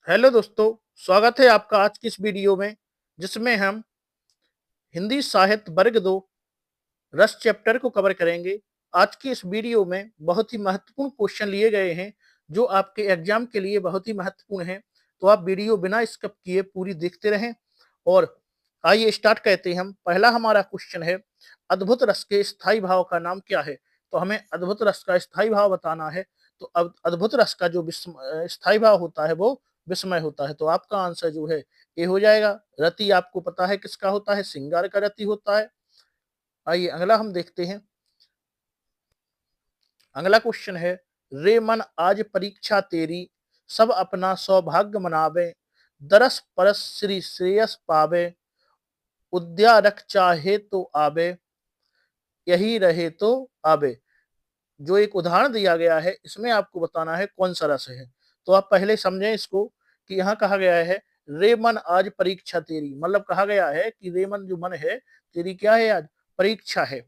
Hello दोस्तों, स्वागत है आपका आज की इस वीडियो में जिसमें हम हिंदी साहित्य वर्ग 2 रस चैप्टर को कवर करेंगे। आज की इस वीडियो में बहुत ही महत्वपूर्ण क्वेश्चन लिए गए हैं जो आपके एग्जाम के लिए बहुत ही महत्वपूर्ण हैं। तो आप वीडियो बिना स्किप किए पूरी देखते रहें और आइए स्टार्ट करते हैं हम। पहला हमारा क्वेश्चन है, अद्भुत रस के स्थायी भाव का नाम क्या है? तो हमें अद्भुत रस का स्थायी भाव बताना है। तो अब अद्भुत रस का जो स्थायी भाव होता है वो विस्मय होता है। तो आपका आंसर जो है ए हो जाएगा। रति आपको पता है किसका होता है? श्रृंगार का रति होता है। आइए अगला हम देखते हैं। अगला क्वेश्चन है, रे मन आज परीक्षा तेरी, सब अपना सौभाग्य मनावे, दरस परस श्री श्रेयस पावे, उद्यारक चाहे तो आवे, यही रहे तो आवे। जो एक उदाहरण दिया गया है इसमें आपको बताना है कौन सा रस है। तो आप पहले समझें इसको कि यहाँ कहा गया है रे मन आज परीक्षा तेरी, मतलब कहा गया है कि रे मन जो मन है तेरी क्या है? आज परीक्षा है।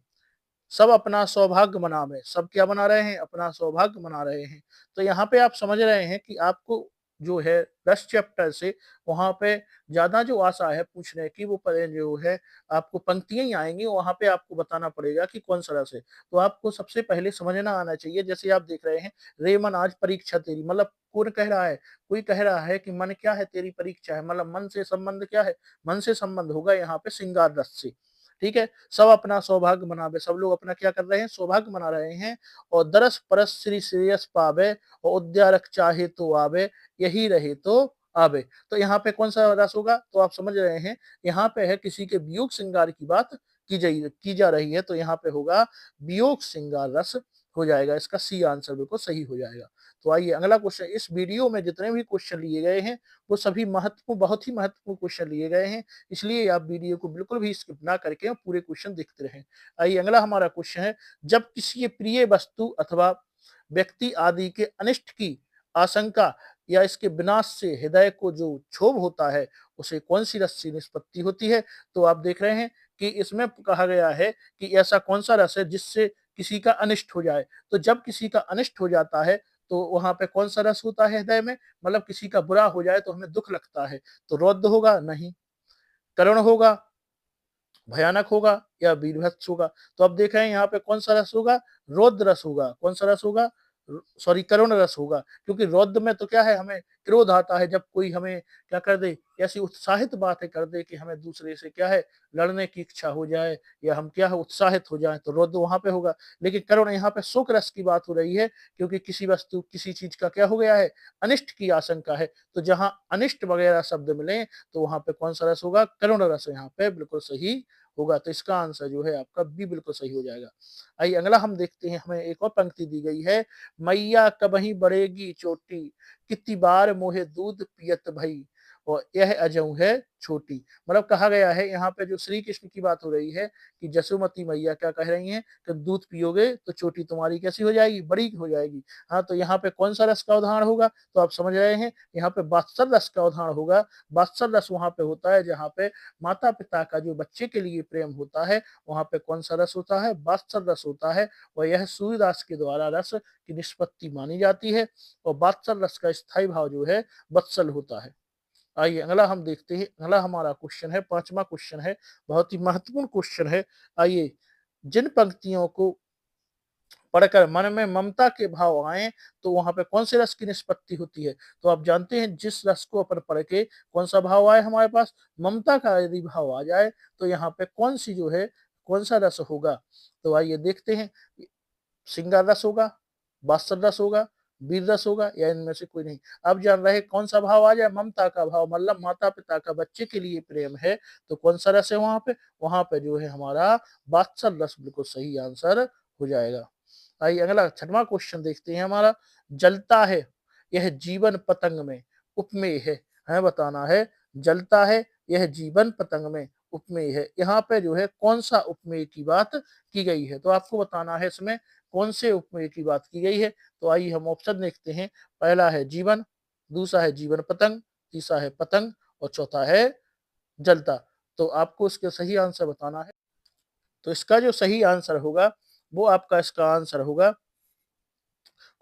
सब अपना सौभाग्य मनावे, सब क्या मना रहे हैं? अपना सौभाग्य मना रहे हैं। तो यहाँ पे आप समझ रहे हैं कि आपको जो है 10 चैप्टर से वहां पे ज्यादा जो आशा है पूछने की वो जो है आपको पंक्तियां ही आएंगी, वहां पे आपको बताना पड़ेगा कि कौन सा रस है। तो आपको सबसे पहले समझना आना चाहिए। जैसे आप देख रहे हैं, रे मन आज परीक्षा तेरी, मतलब कौन कह रहा है? कोई कह रहा है कि मन क्या है? तेरी परीक्षा है। मतलब मन से संबंध क्या है? मन से संबंध होगा यहाँ पे श्रृंगार रस से। ठीक है। सब अपना सौभाग्य मनावे, सब लोग अपना क्या कर रहे हैं? सौभाग्य मना रहे हैं। और दरस परस श्री श्रेयस पावे, और उद्यारक चाहे तो आवे, यही रहे तो आवे। तो यहाँ पे कौन सा रस होगा? तो आप समझ रहे हैं यहाँ पे है किसी के वियोग श्रृंगार की बात की जा रही है। तो यहाँ पे होगा वियोग श्रृंगार रस हो जाएगा। इसका सी आंसर बिल्कुल सही हो जाएगा। तो आइए अगला क्वेश्चन। इस वीडियो में जितने भी क्वेश्चन लिए गए हैं वो सभी महत्वपूर्ण, बहुत ही महत्वपूर्ण क्वेश्चन लिए गए हैं, इसलिए आप वीडियो को बिल्कुल भी स्किप ना करके पूरे क्वेश्चन देखते रहें। आइए अगला हमारा क्वेश्चन है, जब किसी प्रिय वस्तु अथवा व्यक्ति आदि के अनिष्ट की आशंका या इसके विनाश से हृदय को जो क्षोभ होता है उसे कौन सी रस से निष्पत्ति होती है? तो आप देख रहे हैं कि इसमें कहा गया है कि ऐसा कौन सा रस है जिससे किसी का अनिष्ट हो जाए। तो जब किसी का अनिष्ट हो जाता है तो वहां पे कौन सा रस होता है हृदय में? मतलब किसी का बुरा हो जाए तो हमें दुख लगता है। तो रौद्र होगा? नहीं। करुण होगा? भयानक होगा? या वीरभत्स होगा? तो अब देख रहे हैं यहाँ पे कौन सा रस होगा? रौद्र रस होगा। कौन सा रस होगा? सॉरी, करुण रस होगा। क्योंकि रौद्र में तो क्या है, हमें क्रोध आता है जब कोई हमें क्या कर दे, ऐसी उत्साहित बातें कर दे कि हमें दूसरे से क्या है, लड़ने की इच्छा हो जाए या हम क्या है उत्साहित हो जाए, तो रौद्र वहां पे होगा। लेकिन करुण यहाँ पे शोक रस की बात हो रही है, क्योंकि किसी वस्तु किसी चीज का क्या हो गया है? अनिष्ट की आशंका है। तो जहां अनिष्ट वगैरह शब्द मिले तो वहां पे कौन सा रस होगा? करुण रस यहाँ पे बिल्कुल सही होगा। तो इसका आंसर जो है आपका बी बिल्कुल सही हो जाएगा। आइए अगला हम देखते हैं। हमें एक और पंक्ति दी गई है, मैया कबही बढ़ेगी चोटी, कितनी बार मोहे दूध पियत भई, और यह अजऊ है छोटी। मतलब कहा गया है यहाँ पे जो श्री कृष्ण की बात हो रही है कि जसोमती मैया क्या कह रही हैं कि दूध पियोगे तो चोटी तुम्हारी कैसी हो जाएगी? बड़ी हो जाएगी। हाँ, तो यहाँ पे कौन सा रस का उदाहरण होगा? तो आप समझ रहे हैं, यहाँ पे वात्सल रस का उदाहरण होगा। वात्सल रस वहां पे होता है जहाँ पे माता पिता का जो बच्चे के लिए प्रेम होता है, वहां पे कौन सा रस होता है? वात्सल रस होता है। और यह सूर्यदास के द्वारा रस की निष्पत्ति मानी जाती है। और वात्सल रस का स्थायी भाव जो है वत्सल होता है। आइए अगला हम देखते हैं। अगला हमारा क्वेश्चन है, पांचवा क्वेश्चन है, बहुत ही महत्वपूर्ण क्वेश्चन है। आइए, जिन पंक्तियों को पढ़कर मन में ममता के भाव आए तो वहां पे कौन से रस की निष्पत्ति होती है? तो आप जानते हैं जिस रस को अपन पढ़ के कौन सा भाव आए हमारे पास, ममता का यदि भाव आ जाए तो यहाँ पे कौन सी जो है कौन सा रस होगा? तो आइए देखते हैं। श्रृंगार रस होगा, वात्सल रस होगा, वीर रस होगा, या इनमें से कोई नहीं। अब जान रहे कौन सा भाव आ जाए? ममता का भाव, मतलब माता पिता का बच्चे के लिए प्रेम है। तो कौन सा रस है वहां पे? वहां पे जो है हमारा वात्सल रस बिल्कुल सही आंसर हो जाएगा। आइए अगला छठवां क्वेश्चन देखते हैं हमारा, जलता है यह जीवन पतंग में उपमेय है। हमें बताना है, जलता है यह जीवन पतंग में उपमेय है। यहाँ पे जो है कौन सा उपमेय की बात की गई है? तो आपको बताना है इसमें कौन से उपमेय की बात की गई है। तो आइए हम ऑप्शन देखते हैं। पहला है जीवन, दूसरा है जीवन पतंग, तीसरा है पतंग, और चौथा है जलता। तो आपको इसके सही आंसर बताना है। तो इसका जो सही आंसर होगा वो आपका इसका आंसर होगा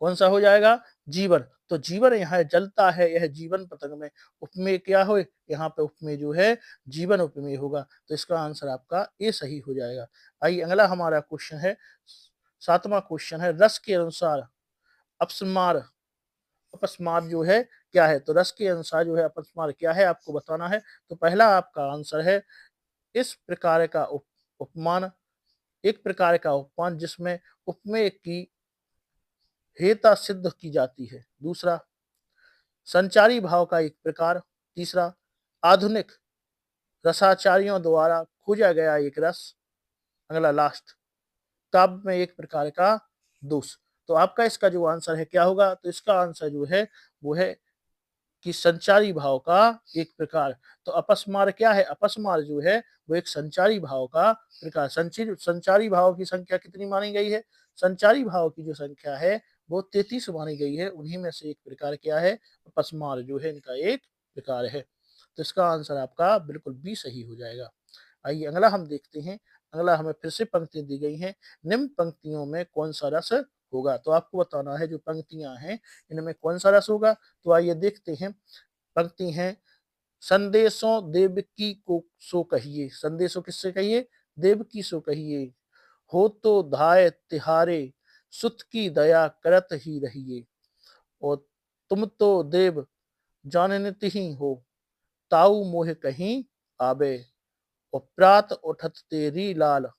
कौन सा हो जाएगा? जीवन, तो जीवन यहाँ जलता है, यह जीवन पतंग में। उपमेय क्या हो, यहाँ पे उपमेय जो है जीवन उपमेय होगा, तो इसका आंसर आपका ए सही हो जाएगा। आइए अगला हमारा क्वेश्चन है, 7वां क्वेश्चन है, रस के अनुसार अपस्मार अपस्मार जो है क्या है, तो रस के अनुसार जो है अपस्मार क्या है आपको बताना है। तो पहला आपका आंसर है, इस प्रकार का उपमान, एक प्रकार का उपमान जिसमें उपमेय की हेता सिद्ध की जाती है। दूसरा, संचारी भाव का एक प्रकार। तीसरा, आधुनिक रसाचार्यों द्वारा खोजा गया एक रस। अगला लास्ट, काव्य में एक प्रकार का दोष। तो आपका इसका जो आंसर है क्या होगा, तो इसका आंसर जो है वो है कि संचारी भाव का एक प्रकार। तो अपस्मार क्या है, अपस्मार जो है वो एक संचारी भाव का प्रकार। संचारी भाव की संख्या कितनी मानी गई है, संचारी भाव की जो संख्या है वो 33 मानी गई है, उन्हीं में से एक प्रकार क्या है, अपस्मार जो है इनका एक प्रकार है। तो इसका आंसर आपका बिल्कुल बी सही हो जाएगा। आइए अगला हम देखते हैं। अगला हमें फिर से पंक्ति दी गई है, निम्न पंक्तियों में कौन सा रस होगा, तो आपको बताना है जो पंक्तियां हैं इनमें कौन सा रस होगा। तो आइए देखते हैं। पंक्ति है, संदेशों देवकी को सो कहिए, संदेशों किससे कहिए, देवकी सो कहिए, हो तो धाय तिहारे सुत की दया करत ही रहिए, और तुम तो देव जाननित ही हो, ताऊ मोह कहीं आबे, और प्रात उठत तेरी लाल,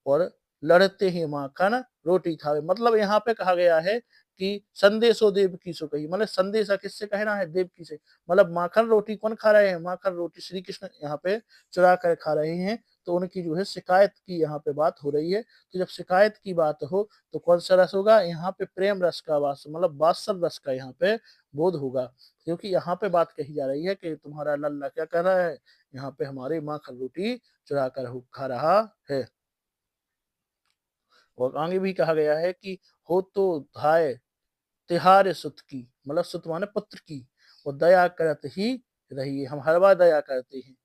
और लड़ते ही माखन रोटी खावे। मतलब यहाँ पे कहा गया है कि संदेशो देवकी सो कही, मतलब संदेशा किससे कहना है, देवकी से। मतलब माखन रोटी कौन खा रहे हैं, माखन रोटी श्री कृष्ण यहाँ पे चुरा कर खा रहे हैं, तो उनकी जो है शिकायत की यहाँ पे बात हो रही है। तो जब शिकायत की बात हो तो कौन सा रस होगा, यहाँ पे प्रेम रस का वास, मतलब वात्सल रस का यहाँ पे बोध होगा, क्योंकि यहाँ पे बात कही जा रही है कि तुम्हारा लल्ला क्या कर रहा है, यहाँ पे हमारी माखन रोटी चुरा कर खा रहा है। और आगे भी कहा गया है कि हो तो धाय तिहार सुत की, मतलब सुत माने पुत्र की, और दया करत ही रहिए, हम हर बार दया करते हैं।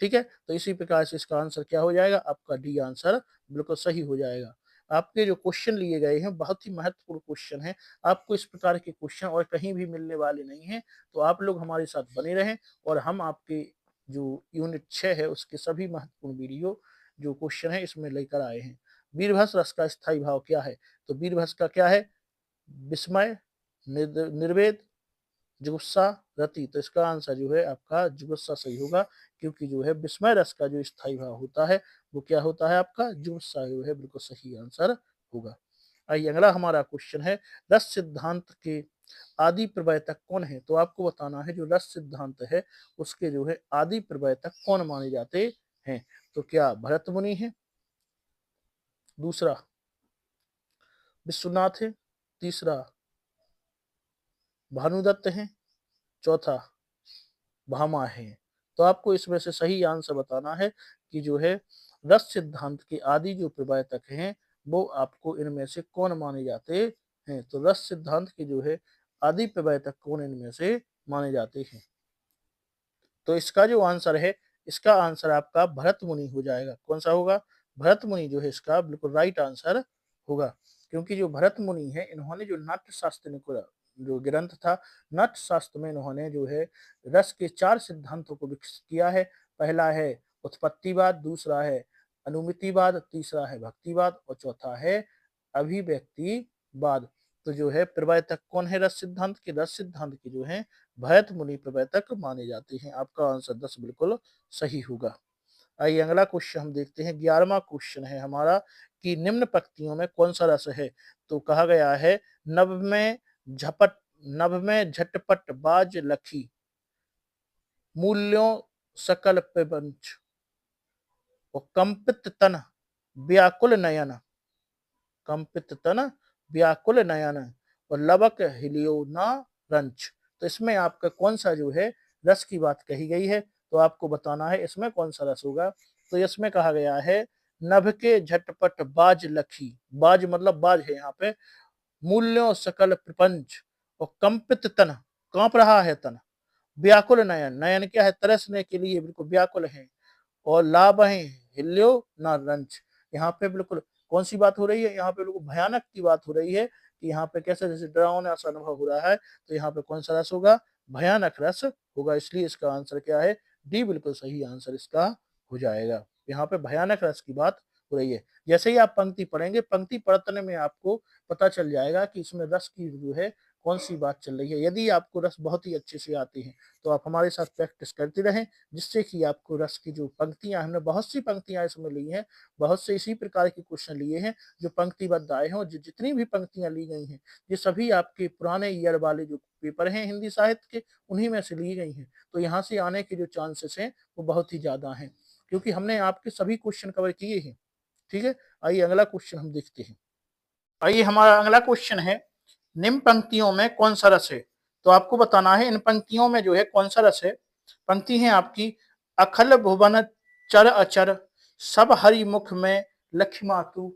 ठीक है, तो इसी प्रकार से इसका आंसर क्या हो जाएगा, आपका डी आंसर बिल्कुल सही हो जाएगा। आपके जो क्वेश्चन लिए गए हैं बहुत ही महत्वपूर्ण क्वेश्चन है, आपको इस प्रकार के क्वेश्चन और कहीं भी मिलने वाले नहीं है। तो आप लोग हमारे साथ बने रहें, और हम आपके जो यूनिट 6 है उसके सभी महत्वपूर्ण वीडियो जो क्वेश्चन है इसमें लेकर आए हैं। वीरभस रस का स्थायी भाव क्या है, तो वीरभस का क्या है, विस्मय, निर्वेद, जुगुप्सा, रति। तो इसका आंसर जो है आपका जुगुप्सा सही होगा, क्योंकि जो है विस्मय रस का जो स्थायी भाव होता है वो क्या होता है, आपका जुगुप्सा जो है बिल्कुल सही आंसर होगा। आइए अगला हमारा क्वेश्चन है, रस सिद्धांत के आदि प्रवर्तक कौन है, तो आपको बताना है जो रस सिद्धांत है उसके जो है आदि प्रवर्तक कौन माने जाते हैं। तो क्या भरत मुनि है, दूसरा विश्वनाथ है, तीसरा भानुदत्त है, चौथा भामा है। तो आपको इसमें से सही आंसर बताना है कि जो है रस सिद्धांत के आदि जो प्रवर्तक हैं वो आपको इनमें से कौन माने जाते हैं। तो रस सिद्धांत के जो है आदि प्रवर्तक कौन इनमें से माने जाते हैं, तो इसका जो आंसर है, इसका आंसर आपका भरत मुनि हो जाएगा। कौन सा होगा, भरत मुनि जो है इसका बिल्कुल राइट आंसर होगा, क्योंकि जो भरत मुनि है इन्होंने जो नाट्य शास्त्र जो ग्रंथ था, नाट्य शास्त्र में इन्होंने जो है रस के 4 सिद्धांतों को विकसित किया है। पहला है उत्पत्तिवाद, दूसरा है अनुमितिवाद, तीसरा है भक्तिवाद, और चौथा है अभिव्यक्तिवाद। तो जो है प्रवर्तक कौन है रस सिद्धांत के, रस सिद्धांत के जो है भरत मुनि प्रवर्तक माने जाते हैं। आपका आंसर 10 बिल्कुल सही होगा। आइए अगला क्वेश्चन हम देखते हैं, 11वां क्वेश्चन है हमारा कि निम्न पंक्तियों में कौन सा रस है। तो कहा गया है, नभ में झपट नभ में झटपट बाज लखी, मूल्यों सकल प्रपंच, और कंपित तन व्याकुल नयन, कंपित तन व्याकुल नयन, और लबक हिलियो ना रंच। तो इसमें आपका कौन सा जो है रस की बात कही गई है, तो आपको बताना है इसमें कौन सा रस होगा। तो इसमें कहा गया है, नभ के झटपट बाज लखी, बाज मतलब बाज है यहाँ पे, मूल्यों सकल प्रपंच, और कंपित तन, कांप रहा है तन, व्याकुल नयन, नयन क्या है, तरसने के लिए बिल्कुल व्याकुल है, और लाभ है हिल्यो ना रंच। यहाँ पे बिल्कुल कौन सी बात हो रही है, यहाँ पे बिल्कुल भयानक की बात हो रही है कि यहाँ पे कैसे जैसे डरावना सा अनुभव हो रहा है, तो यहाँ पे कौन सा रस होगा, भयानक रस होगा। इसलिए इसका आंसर क्या है, डी बिल्कुल सही आंसर इसका हो जाएगा। यहाँ पे भयानक रस की बात हो रही है। जैसे ही आप पंक्ति पढ़ेंगे, पंक्ति पढ़ने में आपको पता चल जाएगा कि इसमें रस की जो है कौन सी बात चल रही है। यदि आपको रस बहुत ही अच्छे से आते हैं तो आप हमारे साथ प्रैक्टिस करते रहें, जिससे कि आपको रस की जो पंक्तियां, हमने बहुत सी पंक्तियां इसमें ली हैं, बहुत से इसी प्रकार के क्वेश्चन लिए हैं जो पंक्तिबद्ध आए हैं, और जितनी भी पंक्तियां ली गई हैं ये सभी आपके पुराने ईयर वाले जो पेपर हैं हिंदी साहित्य के, उन्हीं में से ली गई हैं। तो यहाँ से आने के जो चांसेस हैं वो बहुत ही ज्यादा हैं, क्योंकि हमने आपके सभी क्वेश्चन कवर किए हैं। ठीक है, आइए अगला क्वेश्चन हम देखते हैं। आइए हमारा अगला क्वेश्चन है, निम्न पंक्तियों में कौन सा रस है। तो आपको बताना है इन पंक्तियों में जो है कौन सा रस है। पंक्ति है आपकी, अखल भुवन चर अचर सब हरि मुख में लक्ष्मातु,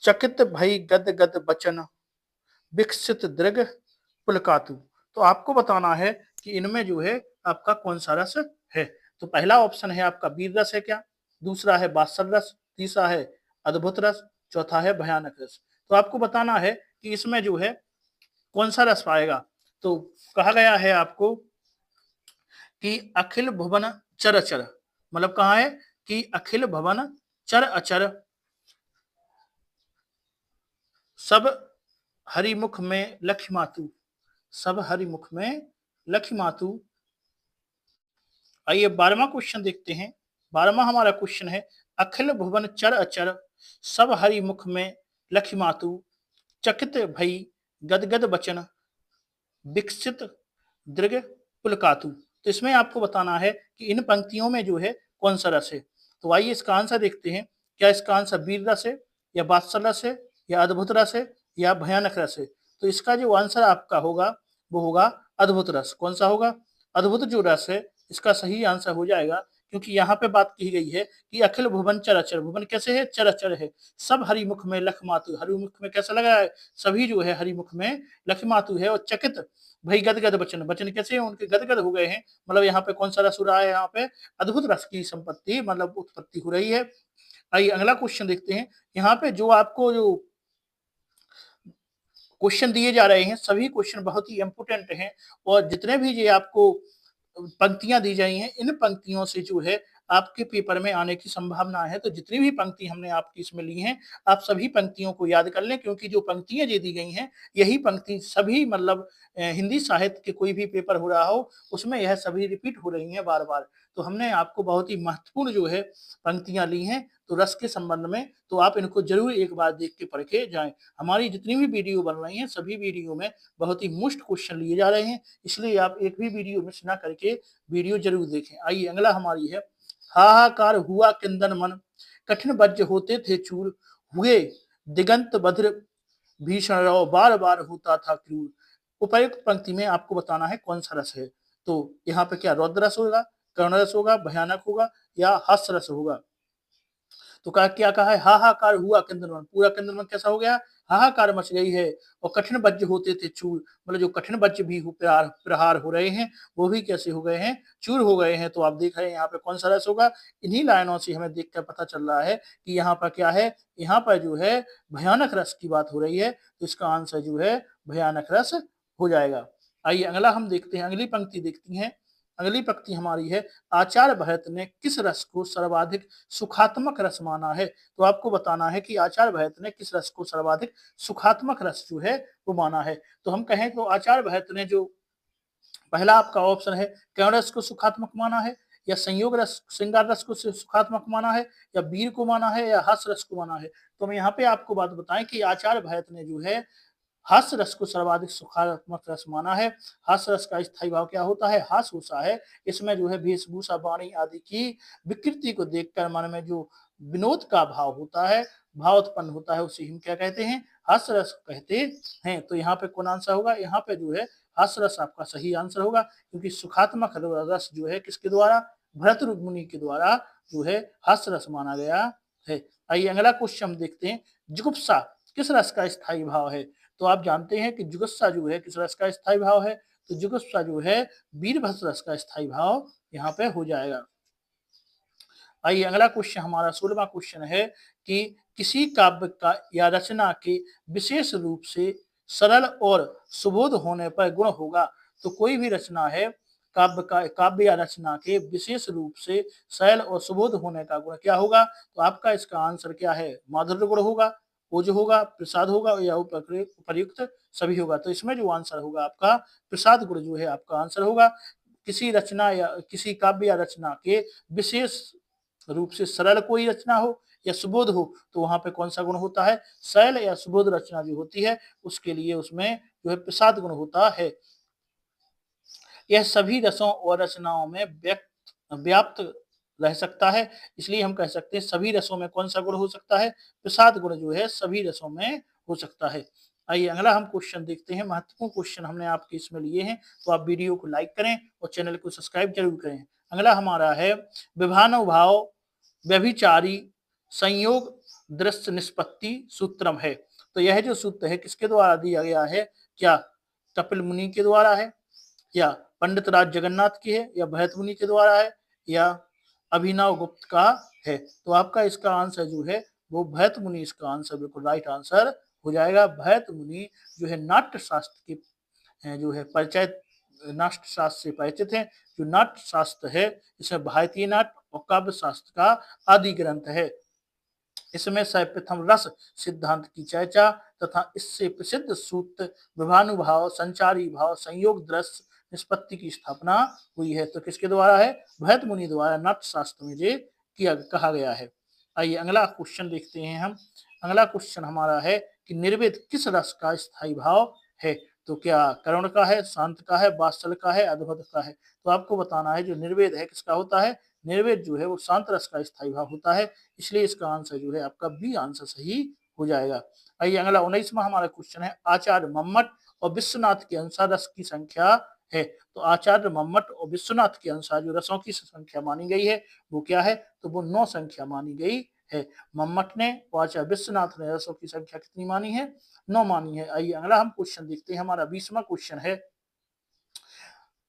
चकित भई गद गद बचन विकसित दृग पुलकातु। तो आपको बताना है कि इनमें जो है आपका कौन सा रस है। तो पहला ऑप्शन है आपका वीर रस है क्या, दूसरा है बात्सल रस, तीसरा है अद्भुत रस, चौथा है भयानक रस। तो आपको बताना है कि इसमें जो है कौन सा रस पाएगा। तो कहा गया है आपको कि अखिल भुवन चर अचर, मतलब कहा है कि अखिल भवन चर अचर सब हरिमुख में लक्ष्मातु, सब हरिमुख में लक्ष्मातु। आइए 12वां क्वेश्चन देखते हैं। 12वां हमारा क्वेश्चन है, अखिल भुवन चर अचर सब हरिमुख में लक्ष्मातु, चकित भई गदगद बचन विकसित दृग पुलकातु। तो इसमें आपको बताना है कि इन पंक्तियों में जो है कौन सा रस है। तो आइए इसका आंसर देखते हैं। क्या इसका आंसर वीर रस है, या बात्सल रस है, या अद्भुत रस है, या भयानक रस है। तो इसका जो आंसर आपका होगा वो होगा अद्भुत रस। कौन सा होगा, अद्भुत जो रस है इसका सही आंसर हो जाएगा, क्योंकि यहाँ पे बात की गई है कि अखिल भुवन चराचर, भुवन कैसे है, चराचर है, सब हरिमुख में लखमातु, हरिमुख में कैसा लगा है, सभी जो है हरिमुख में लखमातु है, और चकित भाई गदगद बचन, बचन कैसे हैं उनके गदगद हो गए हैं, मतलब यहाँ पे कौन सा रस हो रहा है, यहाँ पे अद्भुत रस की संपत्ति मतलब उत्पत्ति हो रही है। आइए अगला क्वेश्चन देखते हैं। यहाँ पे जो आपको जो क्वेश्चन दिए जा रहे हैं सभी क्वेश्चन बहुत ही इंपोर्टेंट हैं, और जितने भी ये आपको पंक्तियां दी जाई हैं इन पंक्तियों से जो है आपके पेपर में आने की संभावना है। तो जितनी भी पंक्ति हमने आपकी इसमें ली हैं आप सभी पंक्तियों को याद कर लें, क्योंकि जो पंक्तियां ये दी गई हैं यही पंक्ति सभी मतलब हिंदी साहित्य के कोई भी पेपर हो रहा हो उसमें यह सभी रिपीट हो रही हैं बार बार। तो हमने आपको बहुत ही महत्वपूर्ण जो है पंक्तियां ली हैं तो रस के संबंध में, तो आप इनको जरूर एक बार देख के पढ़ के जाएं। हमारी जितनी भी वीडियो बन रही हैं सभी वीडियो में बहुत ही मुश्त क्वेश्चन लिए जा रहे हैं, इसलिए आप एक भी वीडियो मिस ना करके वीडियो जरूर देखें। आइए अगला हमारी है, हाहाकार हुआ किंदन मन कठिन वज्र होते थे चूर, हुए दिगंत बद्र भीषण रव बार बार होता था क्रूर। उपर्युक्त पंक्ति में आपको बताना है कौन सा रस है। तो यहाँ पे क्या रौद्र रस होगा, करुण रस होगा, भयानक होगा, या हास्य रस होगा। तो क्या कहा है, हाहाकार हुआ किंदनवन, पूरा किंदनवन कैसा हो गया, हाहाकार मच गई है, और कठिन वज्र होते थे चूर, मतलब जो कठिन वज्र भी प्रहार हो रहे हैं वो भी कैसे हो गए हैं, चूर हो गए हैं। तो आप देख रहे हैं यहाँ पे कौन सा रस होगा। इन्हीं लाइनों से हमें देखकर पता चल रहा है कि यहाँ पर क्या है, यहाँ पर जो है भयानक रस की बात हो रही है, तो इसका आंसर जो है भयानक रस हो जाएगा। आइए अगला हम देखते हैं, अगली पंक्ति देखती हैं। अगली पंक्ति हमारी है, आचार्य भरत ने किस रस को सर्वाधिक सुखात्मक रस माना है। तो आपको बताना है कि आचार्य भरत ने किस रस को सर्वाधिक सुखात्मक रस जो है वो माना है। तो हम कहें तो आचार्य भरत ने जो पहला आपका ऑप्शन है, करुण रस को सुखात्मक माना है, या संयोग रस श्रृंगार रस को सुखात्मक माना है, या वीर को माना है, या हास्य रस को माना है। तो हम यहाँ पे आपको बात बताएं कि आचार्य भरत ने जो है हास्य रस को सर्वाधिक सुखात्मक रस माना है। हास्य रस का स्थायी भाव क्या होता है, हास्य होता है, इसमें जो है वेशभूषा वाणी आदि की विकृति को देखकर मन में जो विनोद का भाव होता है, भाव उत्पन्न होता है, उसे हम क्या कहते हैं, हास्य रस कहते हैं। तो यहाँ पे कौन आंसर होगा, यहाँ पे जो है हास्य रस आपका सही आंसर होगा, क्योंकि सुखात्मक रस जो है किसके द्वारा, भरत मुनि के द्वारा जो है हास्य रस माना गया है। आइए अगला क्वेश्चन हम देखते हैं, जुगुप्सा किस रस का स्थायी भाव है। तो आप जानते हैं कि जुगुप्सा जो है किस रस का स्थायी भाव है, तो जुगुप्सा जो है वीरभद्र रस का स्थायी भाव यहाँ पे हो जाएगा। आइए अगला क्वेश्चन हमारा 16वां क्वेश्चन है कि किसी काव्य का या रचना के विशेष रूप से सरल और सुबोध होने पर गुण होगा। तो कोई भी रचना है काव्य या रचना के विशेष रूप से सरल और सुबोध होने का गुण क्या होगा? तो आपका इसका आंसर क्या है? माधुर्य गुण होगा, ओज होगा, प्रसाद होगा या उपर्युक्त सभी होगा। तो इसमें जो आंसर होगा आपका प्रसाद गुण जो है आपका आंसर होगा। किसी रचना या किसी काव्य या रचना के विशेष रूप से सरल कोई रचना हो या सुबोध हो तो वहां पे कौन सा गुण होता है? सरल या सुबोध रचना जो होती है उसके लिए उसमें जो है प्रसाद गुण होता है। यह सभी रसों और रचनाओं में व्याप्त रह सकता है, इसलिए हम कह सकते हैं सभी रसों में कौन सा गुण हो सकता है? प्रसाद गुण जो है सभी रसों में हो सकता है। आइए अगला हम क्वेश्चन देखते हैं। महत्वपूर्ण क्वेश्चन हमने आपके इसमें लिए हैं, तो आप वीडियो को लाइक करें और चैनल को सब्सक्राइब जरूर करें। अगला हमारा है विभानुभाव व्यभिचारी संयोग दृश्य निष्पत्ति सूत्रम है। तो यह जो सूत्र है किसके द्वारा दिया गया है? क्या कपिल मुनि के द्वारा है, या पंडित राज जगन्नाथ की है, या भरत मुनि के द्वारा है, या अभिनव गुप्त का है? तो आपका इसका आंसर जो है वो भरत मुनि इसका आंसर बिल्कुल राइट आंसर हो जाएगा। भरत मुनि जो है नाट्य शास्त्र के जो है परिचय नाट्य शास्त्र से परिचित हैं। जो नाट्य शास्त्र है इसमें भारतीय नाट्य और काव्य शास्त्र का आदि ग्रंथ है। इसमें सर्वप्रथम रस सिद्धांत की चर्चा तथा इससे प्रसिद्ध सूत्र विभानुभाव संचारी भाव संयोग दृश्य निष्पत्ति की स्थापना हुई है। तो किसके द्वारा है? भरत मुनि द्वारा नाट्य शास्त्र में ये कहा गया है। आइए अगला क्वेश्चन देखते हैं हम। अगला क्वेश्चन हमारा है कि निर्वेद किस रस का स्थायी भाव है? तो क्या करुण का है, शांत का है, वात्सल का है, अद्भुत का है? तो आपको बताना है जो निर्वेद है किसका होता है? निर्वेद जो है वो शांत रस का स्थायी भाव होता है, इसलिए इसका आंसर जो है आपका बी आंसर सही हो जाएगा। आइए अगला 19वां हमारा क्वेश्चन है आचार्य मम्मट और विश्वनाथ के अनुसार रस की संख्या है। तो आचार्य मम्मट और विश्वनाथ के अनुसार जो रसों की संख्या मानी गई है वो क्या है? तो वो 9 संख्या मानी गई है। मम्मट ने और आचार्य विश्वनाथ ने रसों की संख्या कितनी मानी है? 9 मानी है। आइए अगला हम क्वेश्चन देखते हैं। हमारा 20वां क्वेश्चन है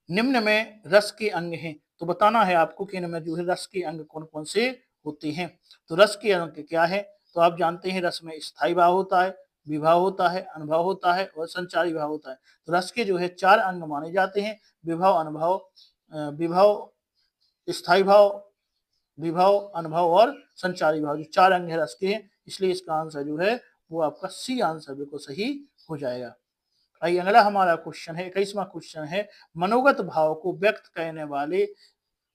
निम्न में रस के अंग हैं। तो बताना है आपको कि इनमें जो है रस के अंग कौन कौन से होते हैं। तो रस के अंग क्या है? तो आप जानते हैं रस में स्थायी भाव होता है, विभाव होता है, अनुभव होता है और संचारी भाव होता है। तो रस के जो है 4 अंग माने जाते हैं, विभाव, अनुभव, विभाव, स्थायी भाव, विभाव, अनुभव और संचारी भाव। जो 4 अंग है रस के हैं, इसलिए इसका आंसर जो है वो आपका सी आंसर बिल्कुल सही हो जाएगा। आइए अगला हमारा क्वेश्चन है 21वां क्वेश्चन है मनोगत भाव को व्यक्त करने वाले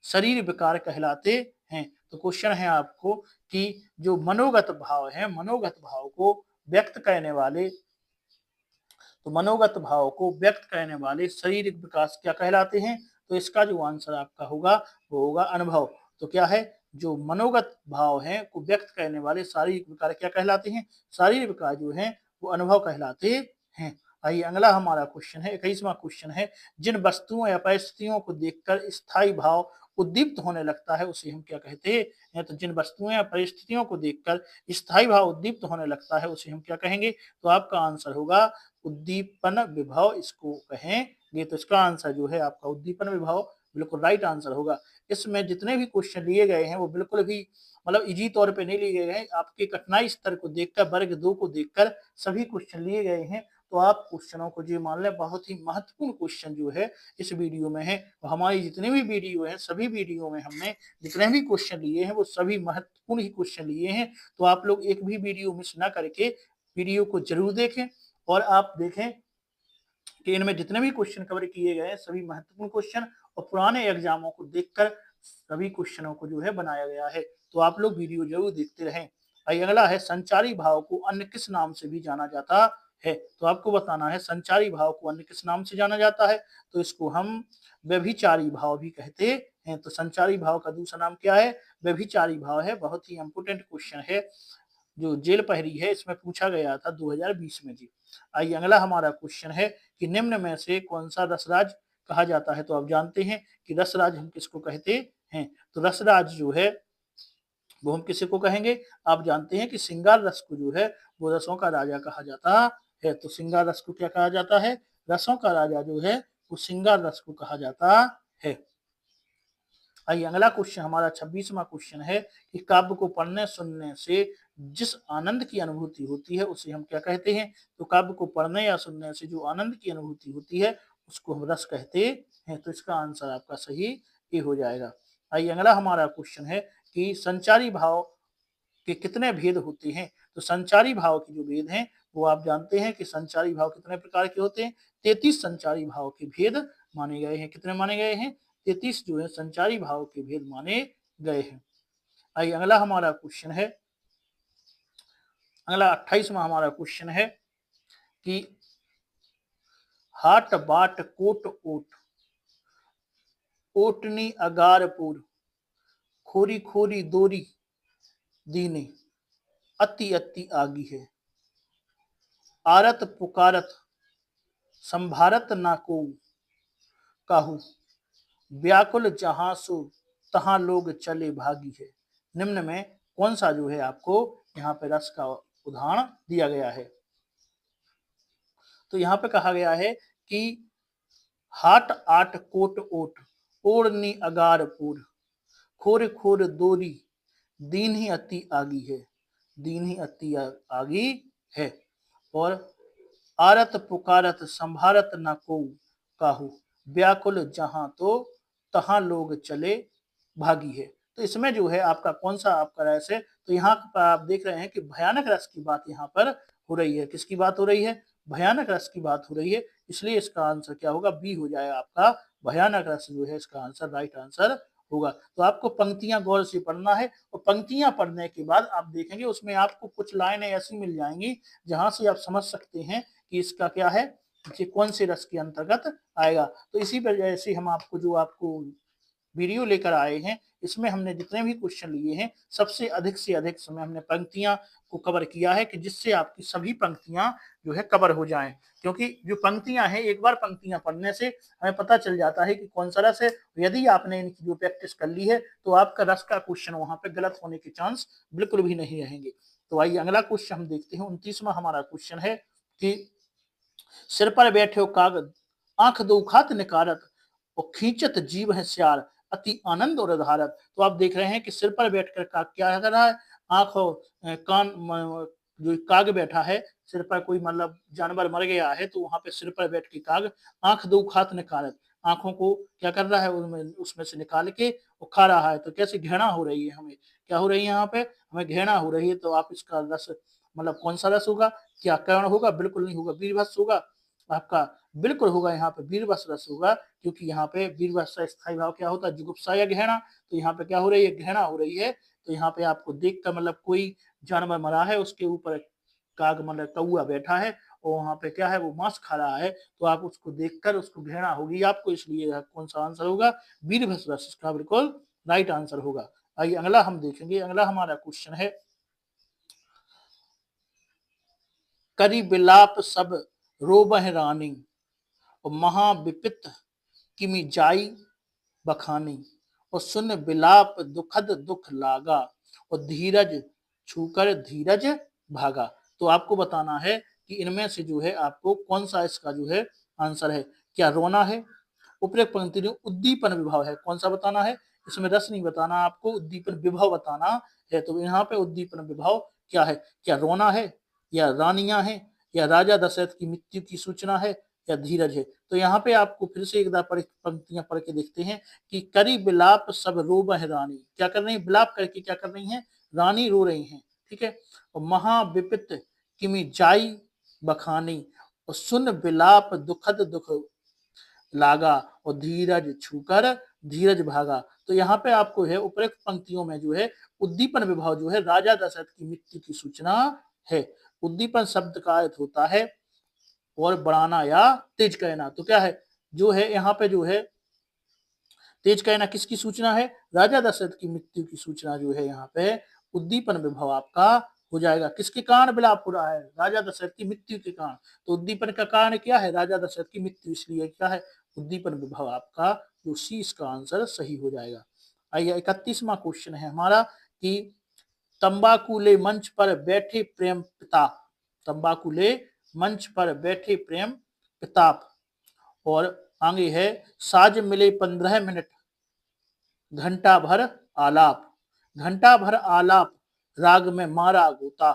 शरीर विकार कहलाते हैं। तो क्वेश्चन है आपको कि जो मनोगत भाव है, मनोगत भाव को व्यक्त करने वाले तो मनोगत भाव को व्यक्त करने वाले शारीरिक विकास क्या कहलाते हैं? तो इसका जो आंसर आपका होगा वो होगा अनुभव। तो क्या है? जो मनोगत भाव है को व्यक्त करने वाले शारीरिक विकार क्या कहलाते हैं? शारीरिक विकार जो है वो अनुभव कहलाते हैं। आइए अगला हमारा क्वेश्चन है 21वां क्वेश्चन है जिन वस्तुओं या परिस्थितियों को देखकर स्थायी भाव उद्दीप्त होने लगता है उसे हम क्या कहते हैं? तो जिन वस्तुओं या परिस्थितियों को देखकर स्थायी भाव उद्दीप्त होने लगता है उसे हम क्या कहेंगे? तो आपका आंसर होगा उद्दीपन विभव इसको कहेंगे। तो इसका आंसर जो है आपका उद्दीपन विभव बिल्कुल राइट आंसर होगा। इसमें जितने भी क्वेश्चन लिए गए हैं वो बिल्कुल भी मतलब इजी तौर पे नहीं लिए गए हैं। आपके कठिनाई स्तर को देखकर, वर्ग 2 को देखकर सभी क्वेश्चन लिए गए हैं। तो आप क्वेश्चनों को जी मान लें, बहुत ही महत्वपूर्ण क्वेश्चन जो है इस वीडियो में है। हमारी जितनी भी वीडियो है सभी वीडियो में हमने जितने भी क्वेश्चन लिए हैं वो सभी महत्वपूर्ण ही क्वेश्चन लिए हैं। तो आप लोग एक भी वीडियो मिस ना करके वीडियो को जरूर देखें और आप देखें कि इनमें जितने भी क्वेश्चन कवर किए गए हैं सभी महत्वपूर्ण क्वेश्चन और पुराने एग्जामों को देखकर सभी क्वेश्चनों को जो है बनाया गया है। तो आप लोग वीडियो जरूर देखते रहें। आइए अगला है संचारी भाव को अन्य किस नाम से भी जाना जाता है? तो आपको बताना है संचारी भाव को अन्य किस नाम से जाना जाता है? तो इसको हम व्यभिचारी भाव भी कहते हैं। तो संचारी भाव का दूसरा नाम क्या है? व्यभिचारी भाव है। बहुत ही इंपोर्टेंट क्वेश्चन है जो जेल पहरी है, इसमें पूछा गया था 2020 में जी। आइए अगला हमारा क्वेश्चन है कि निम्न में से कौन सा रसराज कहा जाता है? तो आप जानते हैं कि रसराज हम किसको कहते हैं? तो रसराज जो है वो हम किसी को कहेंगे? आप जानते हैं कि श्रृंगार रस को जो है वो रसों का राजा कहा जाता है। तो श्रृंगार रस को क्या कहा जाता है? रसों का राजा जो है वो श्रृंगार रस को कहा जाता है। आइए अगला क्वेश्चन हमारा 26वां क्वेश्चन है कि काव्य को पढ़ने सुनने से जिस आनंद की अनुभूति होती है उसे हम क्या कहते हैं। तो काव्य को पढ़ने या सुनने से जो आनंद की अनुभूति होती है उसको हम रस कहते हैं। तो इसका आंसर आपका सही ये हो जाएगा। आइए अगला हमारा क्वेश्चन है कि संचारी भाव के कितने भेद होते हैं। तो संचारी भाव के जो भेद हैं वो आप जानते हैं कि संचारी भाव कितने प्रकार के होते हैं। 33 संचारी भाव के भेद माने गए हैं। कितने माने गए हैं? 33 जो है संचारी भाव के भेद माने गए हैं। आइए अगला हमारा क्वेश्चन है, अगला 28वां हमारा क्वेश्चन है कि हाट बाट कोट ओट ओटनी अगारपुर खोरी खोरी दोरी दीने अति अति आगी है आरत पुकारत संभारत ना को काहू व्याकुल जहां सो तहां लोग चले भागी है। निम्न में कौन सा जो है आपको यहाँ पे रस का उदाहरण दिया गया है। तो यहाँ पे कहा गया है कि हाट आट कोट ओट ओढ़नी अगारपुर खोर खोर दोरी दीन ही अति आगी है। दीन ही अति आगी है। और आरत पुकारत संभारत न को काहू व्याकुल जहां तो तहां लोग चले भागी है। तो इसमें जो है आपका कौन सा आपका रस है। तो यहाँ पर आप देख रहे हैं कि भयानक रस की बात यहाँ पर हो रही है। किसकी बात हो रही है? भयानक रस की बात हो रही है। इसलिए इसका आंसर क्या होगा? बी हो जाएगा आपका। भयानक रस जो है इसका आंसर राइट आंसर होगा। तो आपको पंक्तियां गौर से पढ़ना है और पंक्तियां पढ़ने के बाद आप देखेंगे उसमें आपको कुछ लाइनें ऐसी मिल जाएंगी जहां से आप समझ सकते हैं कि इसका क्या है, कि कौन से रस के अंतर्गत आएगा। तो इसी वजह से हम आपको जो आपको वीडियो लेकर आए हैं इसमें हमने जितने भी क्वेश्चन लिए हैं सबसे अधिक से अधिक समय हमने पंक्तियां को कवर किया है कि जिससे आपकी सभी पंक्तियां जो है कवर हो जाएं। क्योंकि जो पंक्तियां हैं एक बार पंक्तियां पढ़ने से हमें पता चल जाता है कि कौन सा रस है। यदि आपने इनकी जो प्रैक्टिस कर ली है तो आपका रस का क्वेश्चन वहां पे गलत होने के चांस बिल्कुल भी नहीं रहेंगे। तो आइए अगला क्वेश्चन हम देखते हैं। 29वां हमारा क्वेश्चन है कि सिर पर बैठे हो कागज आंख दो खात निकारत और खींचत जीव है श्यार अति आनंद और आधारत। तो आप देख रहे हैं कि सिर पर बैठकर काग क्या कर रहा है? आंख और कान जो काग बैठा है सिर पर, कोई मतलब जानवर मर गया है तो वहां पे सिर पर बैठ के काग आंख दो खात निकारत आंखों को क्या कर रहा है? उसमें से निकाल के वो खा रहा है। तो कैसे घृणा हो रही है हमें, क्या हो रही है यहाँ पे? हमें घृणा हो रही है। तो आप इसका रस मतलब कौन सा रस होगा? क्या कर्ण होगा? बिल्कुल नहीं होगा। वीरभस होगा आपका, बिल्कुल होगा यहाँ पे वीरवश रस होगा। क्योंकि यहाँ पे वीरवश का स्थायी भाव क्या होता है? जुगुप्सा या घृणा। तो यहाँ पे क्या हो रही है? घृणा हो रही है। तो यहाँ पे आपको देख कर मतलब कोई जानवर मरा है उसके ऊपर काग मतलब कौआ बैठा है और वहां पे क्या है? वो मांस खा रहा है। तो आप उसको देखकर उसको घृणा होगी आपको। इसलिए कौन सा आंसर होगा? वीरभस रस इसका बिल्कुल राइट आंसर होगा। आइए अगला हम देखेंगे। अगला हमारा क्वेश्चन है करी बिलाप सब रोबह रानी और महाविपित किमि जाई बखानी और सुन बिलाप दुखद दुख लागा और धीरज छूकर धीरज भागा। तो आपको बताना है कि इनमें से जो है आपको कौन सा इसका जो है आंसर है। क्या रोना है? उपरोक्त पंक्ति में उद्दीपन विभव है। कौन सा बताना है? इसमें रस नहीं बताना आपको, उद्दीपन विभव बताना है। तो यहाँ पे उद्दीपन विभव क्या है? क्या रोना है या रानियां है या राजा दशरथ की मृत्यु की सूचना है या धीरज है? तो यहाँ पे आपको फिर से एक बार पंक्तियां पढ़ के देखते हैं कि करी बिलाप सब रोबह रानी। क्या कर रही है? बिलाप करके क्या कर रही है? रानी रो रही है। ठीक है। और महाविपित किमि जाई बखानी और सुन बिलाप दुखद दुख लागा और धीरज छूकर धीरज भागा। तो यहाँ पे आपको है उपरोक्त पंक्तियों में जो है उद्दीपन विभाव जो है राजा दशरथ की मृत्यु की सूचना है। उद्दीपन शब्द का अर्थ होता है और बढ़ाना या तेज कहना। तो क्या है जो है यहाँ पे जो है तेज कहना किसकी सूचना है? राजा दशरथ की मृत्यु की सूचना जो है यहाँ पे उद्दीपन विभव आपका हो जाएगा। किसके कारण विलाप हो रहा है? राजा दशरथ की मृत्यु के कारण। तो उद्दीपन का कारण क्या है? राजा दशरथ की मृत्यु। इसलिए क्या है? उद्दीपन विभव आपका जो सी इसका आंसर सही हो जाएगा। आइए 31वां क्वेश्चन है हमारा कि तंबाकूले मंच पर बैठे प्रेम पिता। तंबाकूले मंच पर बैठे प्रेम पिताप। और आगे है साज मिले 15 मिनट घंटा भर आलाप, घंटा भर आलाप राग में मारा गोता,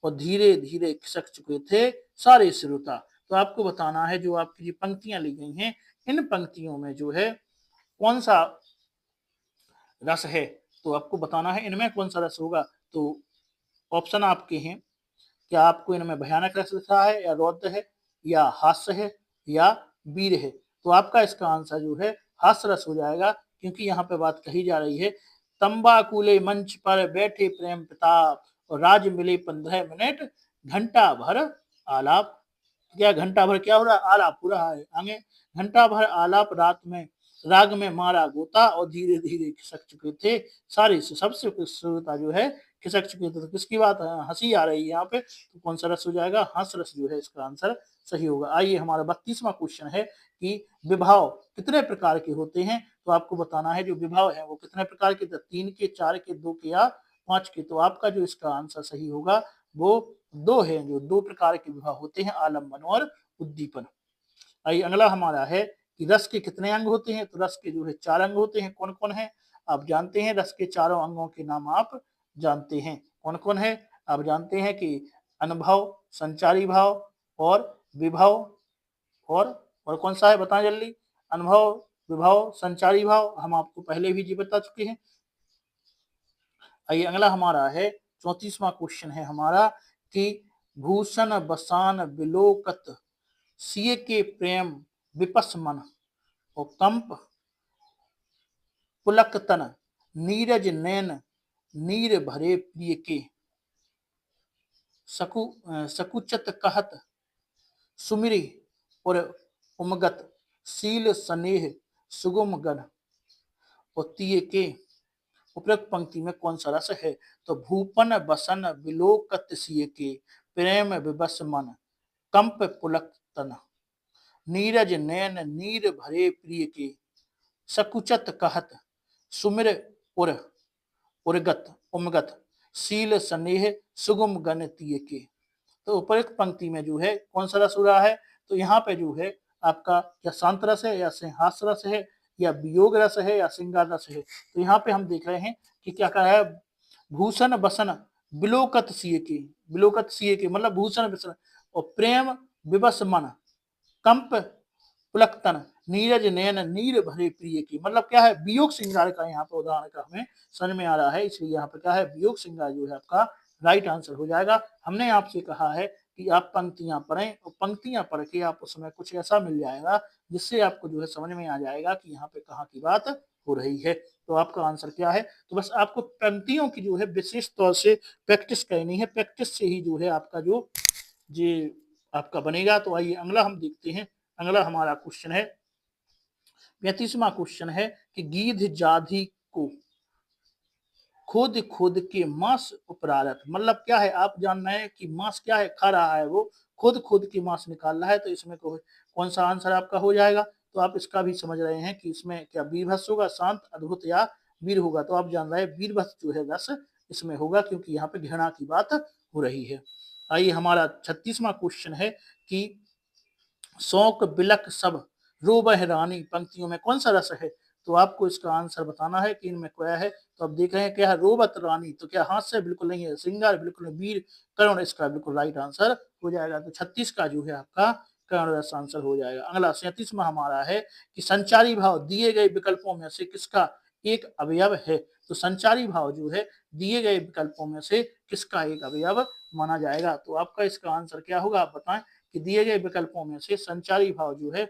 और धीरे धीरे खिसक चुके थे सारे श्रोता। तो आपको बताना है जो आपकी पंक्तियां ली गई हैं, इन पंक्तियों में जो है कौन सा रस है, तो आपको बताना है इनमें कौन सा रस होगा। तो ऑप्शन आपके हैं, क्या आपको इनमें भयानक रस दिख रहा है, या रौद्र है, या हास्य है, या वीर है। तो आपका इसका आंसर जो है हास्य रस हो जाएगा, क्योंकि यहाँ पे बात कही जा रही है तंबाकूले मंच पर बैठे प्रेम प्रताप, और राज मिले 15 मिनट घंटा भर आलाप। क्या घंटा भर क्या हो रहा है, आलाप हो रहा है। आगे, घंटा भर आलाप रात में राग में मारा गोता, और धीरे धीरे खिसक चुके थे सारे सबसे श्रोता जो है खिसक चुके थे। तो किसकी बात है, हंसी आ रही है यहाँ पे, तो कौन सा रस हो जाएगा, हंस रस जो है इसका आंसर सही होगा। आइए हमारा 32वां क्वेश्चन है कि विभाव कितने प्रकार के होते हैं। तो आपको बताना है जो विभाव है वो कितने प्रकार के, 3 के, 4 के, 2 के, या 5 के। तो आपका जो इसका आंसर सही होगा वो 2 है, जो 2 प्रकार के विभाव होते हैं, आलम्बन और उद्दीपन। आइए अगला हमारा है कि रस के कितने अंग होते हैं। तो रस के जो है 4 अंग होते हैं। कौन कौन है आप जानते हैं, रस के चारों अंगों के नाम आप जानते हैं, कौन कौन है आप जानते हैं कि अनुभव, संचारी भाव, और विभव, और कौन सा है बताएं जल्दी। अनुभव, विभव, संचारी भाव हम आपको पहले भी जी बता चुके हैं। आइए अगला हमारा है 34वां क्वेश्चन है हमारा कि भूषण बसान विलोकत सिय के प्रेम विपस मन, और कंप पुलक तन नीरज नैन नीर भरे प्रिय के, सकुचत कहत सुमिरी और उमगत सील स्नेह सुगम गण, और तिय के। उपरोक्त पंक्ति में कौन सा रस है। तो भूपन बसन विलोकत सिय के प्रेम विवश मन, कंप पुलक तन नीरज नैन नीर भरे प्रिय के, सकुचत कहत सुमिर उर उर्गत उमगत सील स्नेह सुगम गण तिय के। तो उपरोक्त पंक्ति में जो है कौन सा रस हो रहा है। तो यहाँ पे जो है आपका क्या शांत रस है, या सिंहास रस है, या वियोग रस है, या श्रृंगार रस है। तो यहाँ पे हम देख रहे हैं कि क्या कहा है, भूषण बसन बिलोकत सिय के, बिलोकत सिय के मतलब भूषण बसन, और प्रेम विवश मन, कंप पुलकतन नीरज नयन नीर भरे प्रिय की, मतलब क्या है, वियोग श्रृंगार का यहाँ पर उदाहरण का हमें समझ में आ रहा है। इसलिए यहाँ पर क्या है, वियोग श्रृंगार जो है आपका राइट आंसर हो जाएगा। हमने आपसे कहा है कि आप पंक्तियां पढ़ें, और पंक्तियां पढ़ के आप उसमें कुछ ऐसा मिल जाएगा जिससे आपको जो है समझ में आ जाएगा कि यहाँ पे कहाँ की बात हो रही है। तो आपका आंसर क्या है, तो बस आपको पंक्तियों की जो है विशेष तौर से प्रैक्टिस करनी है, प्रैक्टिस से ही जो है आपका जो जी आपका बनेगा। तो आइए अगला हम देखते हैं। अगला हमारा क्वेश्चन है 35वां क्वेश्चन है कि गीध जाधि को खोद खोद के मांस उपरारत, मतलब क्या है, आप जानना है कि मांस क्या है, खा रहा है वो, खोद खोद के मांस निकाल रहा है। तो इसमें कौन सा आंसर आपका हो जाएगा। तो आप इसका भी समझ रहे हैं कि इसमें क्या वीरभस होगा, शांत, अद्भुत, या वीर होगा। तो आप जान रहे हैं वीरभस जो है रस इसमें होगा, क्योंकि यहाँ पे घृणा की बात हो रही है। आइए हमारा 36वां क्वेश्चन है कि शौक बिलक सब रोबह रानी, पंक्तियों में कौन सा रस है। तो आपको इसका आंसर बताना है कि इनमें क्या है। तो आप देख रहे हैं क्या है, रोबत रानी, तो क्या हास्य बिल्कुल नहीं है, श्रृंगार बिल्कुल नहीं, वीर करुण इसका बिल्कुल राइट आंसर हो जाएगा। तो 36 का जो है आपका करुण रस आंसर हो जाएगा। अगला 37वां हमारा है कि संचारी भाव दिए गए विकल्पों में से किसका एक अवयव है। तो संचारी भाव जो है दिए गए विकल्पों में से किसका एक अवयव माना जाएगा। तो आपका इसका आंसर क्या होगा, आप बताएं कि दिए गए विकल्पों में से संचारी भाव जो है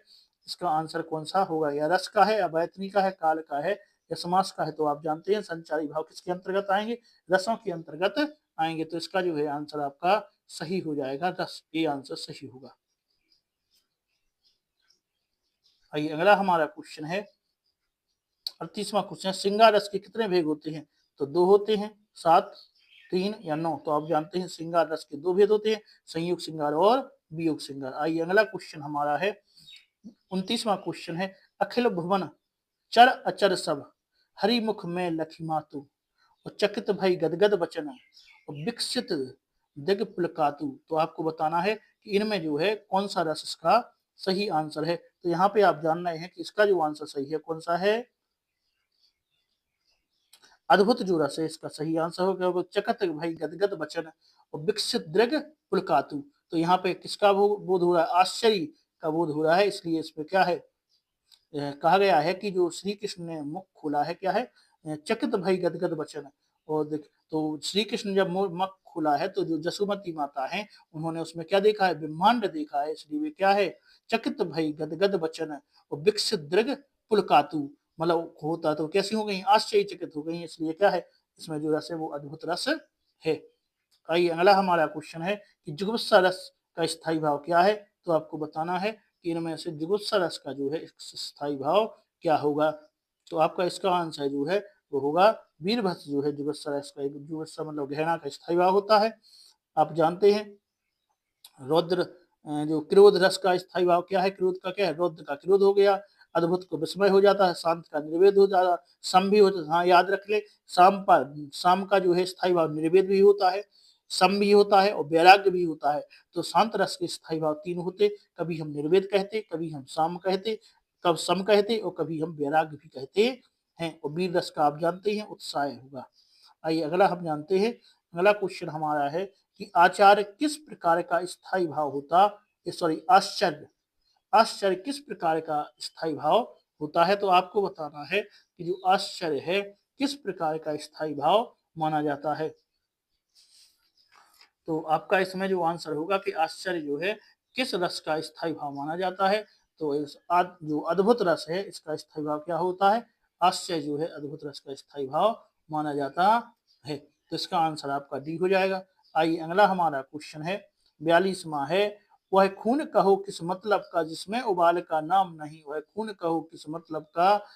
इसका आंसर कौन सा होगा, या रस का है, या बैतनी का है, काल का है, या समास का है। तो आप जानते हैं संचारी भाव किसके अंतर्गत आएंगे, रसों के अंतर्गत आएंगे। तो इसका जो है आंसर आपका सही हो जाएगा, रस, ये आंसर सही होगा। आइए अगला हमारा क्वेश्चन है 38वां क्वेश्चन, श्रृंगार रस के कितने भेद होते हैं। तो 2 होते हैं, 7, 3 या 9। तो आप जानते हैं श्रृंगार रस के 2 भेद होते हैं, संयुक्त श्रृंगार और वियोग श्रृंगार। आइए अगला क्वेश्चन हमारा है 29वां क्वेश्चन है, अखिल भुवन चर अचर सब हरिमुख में लखिमा तू, और चकित भई गदगद वचन, और विकसित दिग पुलकातु। तो आपको बताना है कि इनमें जो है कौन सा रस इसका सही आंसर है। तो यहाँ पे आप जान रहे हैं कि इसका जो आंसर सही है कौन सा है, अद्भुत जो रस है इसका सही आंसर होगा वो चकत भाई गदगद बचन और विकसित दृग पुलकातु। तो यहाँ पे किसका बोध हो रहा है, आश्चर्य का बोध हो रहा है, इसलिए इसमें क्या है कहा गया है कि जो श्री कृष्ण ने मुख खोला है क्या है चकित भई गदगद बचन। और तो श्री कृष्ण जब मुख खोला है तो जो जसुमती माता है उन्होंने उसमें क्या देखा है, ब्रह्मांड देखा है, इसलिए वे क्या है चकित भई गदगद बचन और विकसित दृग पुलकातु। मतलब होता तो कैसी हो गई, आश्चर्यचकित हो गई, इसलिए क्या है इसमें जो रस है वो अद्भुत रस है। आइए अगला हमारा क्वेश्चन है कि जुगुप्सा रस का स्थायी भाव क्या है। तो आपको बताना है कि इनमें से जुगुप्सा रस का जो है स्थायी भाव क्या होगा। तो आपका इसका आंसर जो है वो होगा वीरभद्र जो है जुगुप्सा रस का, जुगुप्सा मतलब घृणा का स्थायी भाव होता है। आप जानते हैं रौद्र जो क्रोध रस का स्थायी भाव क्या है, क्रोध का क्या है, रौद्र का क्रोध हो गया, अद्भुत को विस्मय हो जाता है, शांत का निर्वेद हो जाता है, सम भी होता है। हाँ याद रख ले, शाम का जो है स्थायी भाव निर्वेद भी होता है, सम भी होता है और वैराग्य भी होता है। तो शांत रस के स्थायी भाव तीन होते, कभी हम निर्वेद कहते, कभी हम साम कहते, कब सम कहते और कभी हम वैराग्य भी कहते हैं। और वीर रस का आप जानते हैं उत्साह होगा। आइए अगला हम जानते हैं, अगला क्वेश्चन हमारा है कि आचार्य किस प्रकार का स्थायी भाव होता, सॉरी आश्चर्य, आश्चर्य किस प्रकार का स्थायी भाव होता है। तो आपको बताना है कि जो आश्चर्य है किस प्रकार का स्थायी भाव माना जाता है। तो आपका इसमें जो आंसर होगा कि आश्चर्य जो है किस रस का स्थायी भाव माना जाता है। तो इस जो अद्भुत रस है इसका स्थायी भाव क्या होता है, आश्चर्य जो है अद्भुत रस का स्थायी भाव माना जाता है। तो इसका आंसर आपका डी हो जाएगा। आइए अगला हमारा क्वेश्चन है 42वां है, वह खून कहो किस मतलब का जिसमें उबाल का नाम नहीं, वह खून कहो किस मतलब का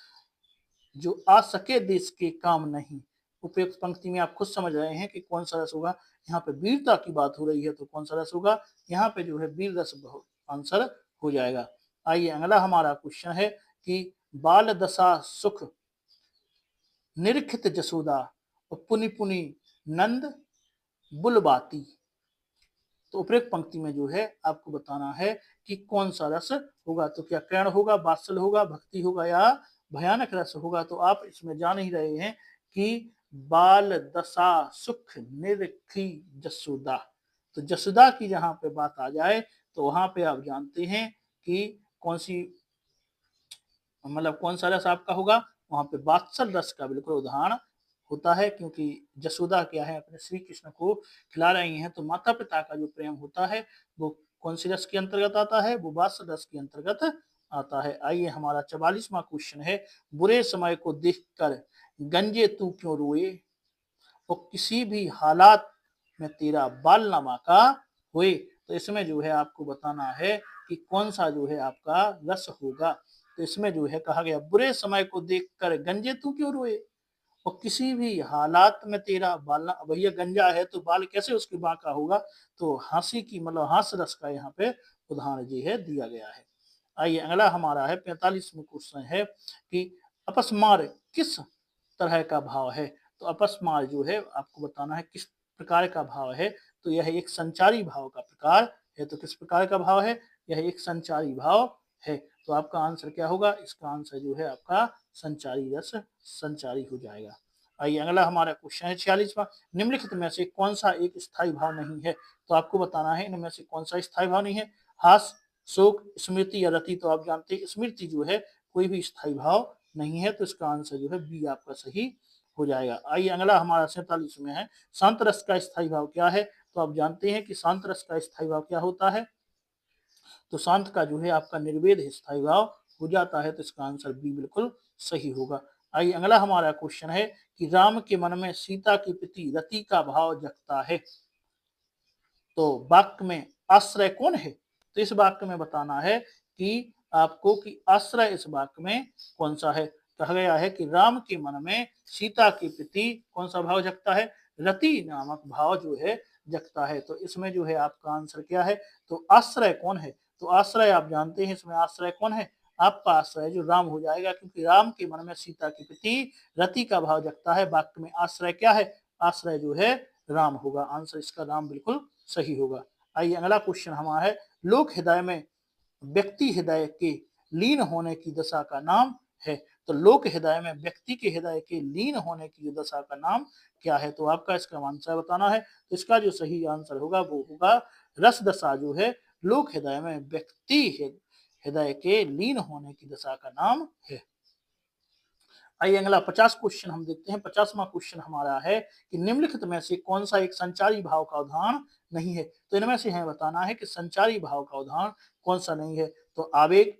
जो आ सके देश के काम नहीं। उपयुक्त पंक्ति में आप खुद समझ रहे हैं कि कौन सा रस होगा। यहाँ पे वीरता की बात हो रही है तो कौन सा रस होगा, यहाँ पे जो है वीर रस आंसर हो जाएगा। आइए अगला हमारा क्वेश्चन है कि बाल दशा सुख निरखित जसोदा और पुनि पुनि नंद बुलबाती। तो उपयुक्त पंक्ति में जो है आपको बताना है कि कौन सा रस होगा। तो क्या कर्ण होगा, वात्सल होगा, भक्ति होगा या भयानक रस होगा। तो आप इसमें जान ही रहे हैं कि बाल दशा सुख निरखी जसोदा। तो जसोदा की जहां पे बात आ जाए तो वहां पे आप जानते हैं कि कौन सी मतलब कौन सा रस आपका होगा, वहां पे वात्सल रस का बिल्कुल उदाहरण होता है, क्योंकि जसोदा क्या है अपने श्री कृष्ण को खिला रही हैं। तो माता पिता का जो प्रेम होता है वो कौन सी रस के अंतर्गत आता है, वो वात्सल रस के अंतर्गत आता है। आइए हमारा 44वां क्वेश्चन है, बुरे समय को देखकर गंजे तू क्यों रोए और किसी भी हालात में तेरा बाल न बांका होए। तो इसमें जो है आपको बताना है कि कौन सा जो है आपका रस होगा। तो इसमें जो है कहा गया बुरे समय को देखकर गंजे तू क्यों रोए और किसी भी हालात में तेरा बाल ना, भैया गंजा है तो बाल कैसे उसके बांका होगा। तो हंसी की मतलब हास्य रस का यहाँ पे उदाहरण जी है दिया गया है। आइए अगला हमारा है 45वां क्वेश्चन है कि अपस्मार किस तरह का भाव है। तो अपस्मार जो है आपको बताना है किस प्रकार का भाव है। तो यह एक संचारी भाव का प्रकार है। तो किस प्रकार का भाव है, यह एक संचारी भाव है। तो आपका आंसर क्या होगा, इसका आंसर जो है आपका संचारी रस संचारी हो जाएगा। आइए अगला हमारा क्वेश्चन है 46वां, निम्नलिखित में से कौन सा एक स्थायी भाव नहीं है। तो आपको बताना है इनमें से कौन सा स्थायी भाव नहीं है। हास, शोक, स्मृति या रति। तो आप जानते हैं स्मृति जो है कोई भी स्थायी भाव नहीं है। तो इसका आंसर जो है बी आपका सही हो जाएगा। आइए अगला हमारा 47 में है, शांत रस का स्थायी भाव क्या है। तो आप जानते हैं कि शांत रस का स्थायी भाव क्या होता है। तो शांत का जो है आपका निर्वेद स्थायी भाव हो जाता है। तो इसका आंसर बी बिल्कुल सही होगा। आइए अगला हमारा क्वेश्चन है कि राम के मन में सीता के प्रति रति का भाव जगता है। तो वाक्य में आश्रय कौन है। तो इस वाक्य में बताना है कि आपको कि आश्रय इस वाक्य में कौन सा है। कहा गया है कि राम के मन में सीता के प्रति कौन सा भाव जगता है, रति नामक भाव जो है जगता है। तो इसमें जो है आपका आंसर क्या है, तो आश्रय कौन है। तो आश्रय आप जानते हैं इसमें आश्रय कौन है, आपका आश्रय जो राम हो जाएगा, क्योंकि राम के मन में सीता के प्रति रति का भाव जगता है। वाक्य में आश्रय क्या है, आश्रय जो है राम होगा। आंसर इसका राम बिल्कुल सही होगा। आइए अगला क्वेश्चन हमारा है, लोक हृदय में व्यक्ति हृदय के लीन होने की दशा का नाम है। तो लोक हृदय में व्यक्ति के हृदय के लीन होने की जो दशा का नाम क्या है, तो आपका इसका आंसर बताना है। तो इसका जो सही आंसर होगा वो होगा रस दशा जो है लोक हृदय में व्यक्ति हृदय के लीन होने की दशा का नाम है। आइए अगला 50 क्वेश्चन हम देखते हैं। 50वां क्वेश्चन हमारा है कि निम्नलिखित में से कौन सा एक संचारी भाव का उदाहरण नहीं है। तो इनमें से हमें बताना है कि संचारी भाव का उदाहरण कौन सा नहीं है। तो आवेग,